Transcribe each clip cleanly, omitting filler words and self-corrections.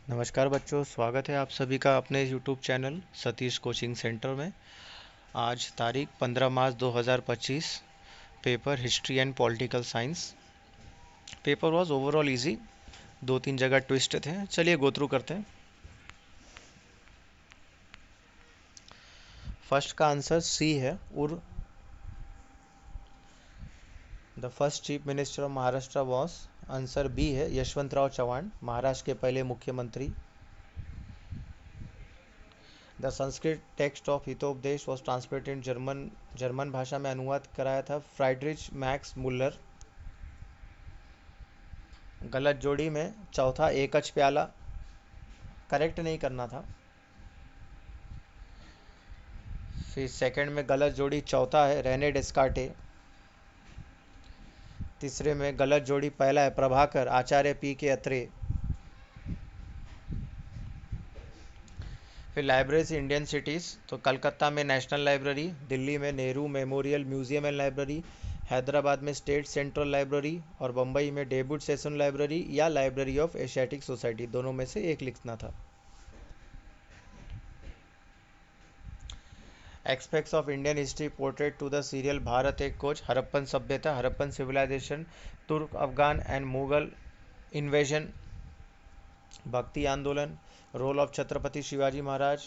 नमस्कार बच्चों, स्वागत है आप सभी का अपने YouTube channel Satish coaching centre में। आज तारीख 15 मार्च 2025। Paper history and political science. Paper was overall easy, दो तीन जगह ट्विस्ट थे। चलिए गो थ्रू करते हैं। फर्स्ट का आंसर सी है, उर। The first chief minister of Maharashtra was. Answer B है, यशवंतराव चव्हाण, महाराष्ट्र के पहले मुख्यमंत्री। The Sanskrit text of Hitopadesha was translated in German भाषा में अनुवाद कराया था फ्राइड्रिच मैक्स मुल्लर। गलत जोड़ी में चौथा एकच प्याला, करेक्ट नहीं करना था। फिर सेकंड में गलत जोड़ी चौथा है रेने डेस्कार्टे। तीसरे में गलत जोड़ी पहला है प्रभाकर आचार्य पी के अत्रे। फिर लाइब्रेरीज इंडियन सिटीज़, तो कलकत्ता में नेशनल लाइब्रेरी, दिल्ली में Nehru memorial museum and library, Hyderabad में स्टेट सेंट्रल लाइब्रेरी और बम्बई में डेब्यूट सेशन लाइब्रेरी या लाइब्रेरी ऑफ एशियाटिक सोसाइटी, दोनों में से एक लिखना था। Aspects of Indian history portrait to the serial Bharat Ek Khoj, Harappan सभ्यता, हड़प्पन सिविलाइजेशन, तुर्क अफगान एंड मुगल इन्वेजन, भक्ति आंदोलन, role of Chhatrapati Shivaji Maharaj,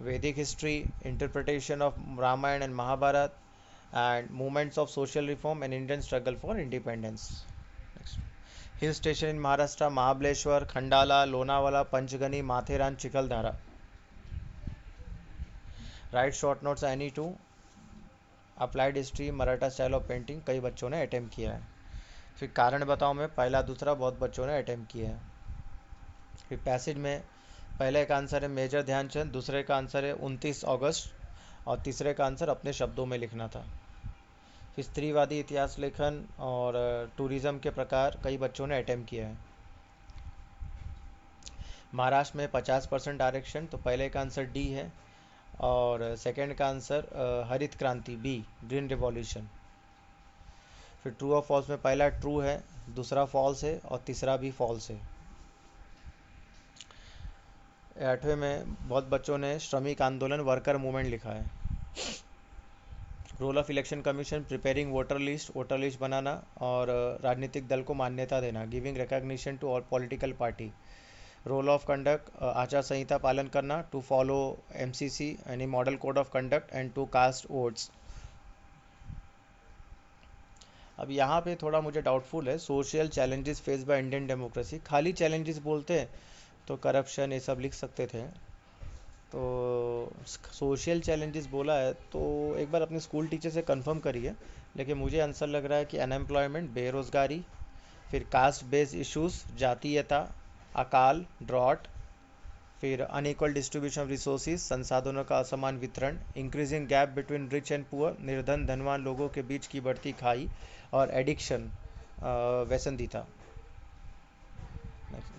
Vedic history, interpretation of Ramayan and Mahabharat and movements of social reform and Indian struggle for independence. Hill station in Maharashtra Mahabaleshwar, Khandala, Lonavala, Panchgani, Matheran, Chikhaldara. Write short notes any two. Applied history, Maratha style of painting, कई बच्चों ने attempt किया है। फिर कारण बताओ में पहला दूसरा बहुत बच्चों ने अटैम्प्ट किया है। फिर पैसेज में पहले का आंसर है मेजर ध्यानचंद, दूसरे का आंसर है 29 अगस्त और तीसरे का आंसर अपने शब्दों में लिखना था। फिर स्त्रीवादी इतिहास लेखन और टूरिज्म के प्रकार, कई बच्चों ने अटैम्प्ट किया है। महाराष्ट्र में 50% आरक्षण, तो पहले का आंसर डी है और सेकंड का आंसर हरित क्रांति बी, ग्रीन रिवॉल्यूशन। फिर ट्रू और फॉल्स में पहला ट्रू है, दूसरा फॉल्स है और तीसरा भी फॉल्स है। 8वें में बहुत बच्चों ने श्रमिक आंदोलन वर्कर मूवमेंट लिखा है। Role of election commission preparing voter list बनाना और राजनीतिक दल को मान्यता देना, giving recognition to all political party. Role of conduct आचार संहिता पालन करना, टू फॉलो एमसीसी यानी model code of conduct and to cast votes. अब यहाँ पे थोड़ा मुझे डाउटफुल है, social challenges face by Indian democracy, खाली चैलेंजेस बोलते हैं तो करप्शन ये सब लिख सकते थे। तो सोशल चैलेंजेस बोला है तो एक बार अपने स्कूल टीचर से कंफर्म करिए, लेकिन मुझे आंसर लग रहा है कि अनएम्प्लॉयमेंट, बेरोज़गारी, फिर कास्ट बेस्ड इश्यूज, जातीयता, अकाल, ड्रॉट, फिर अनइक्वल डिस्ट्रीब्यूशन ऑफ रिसोर्सेज, संसाधनों का असमान वितरण, increasing gap between rich and poor, निर्धन धनवान लोगों के बीच की बढ़ती खाई और एडिक्शन, व्यसनता।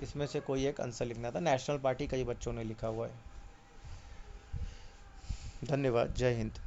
इसमें से कोई एक आंसर लिखना था। नेशनल पार्टी कई बच्चों ने लिखा हुआ है। धन्यवाद, जय हिंद।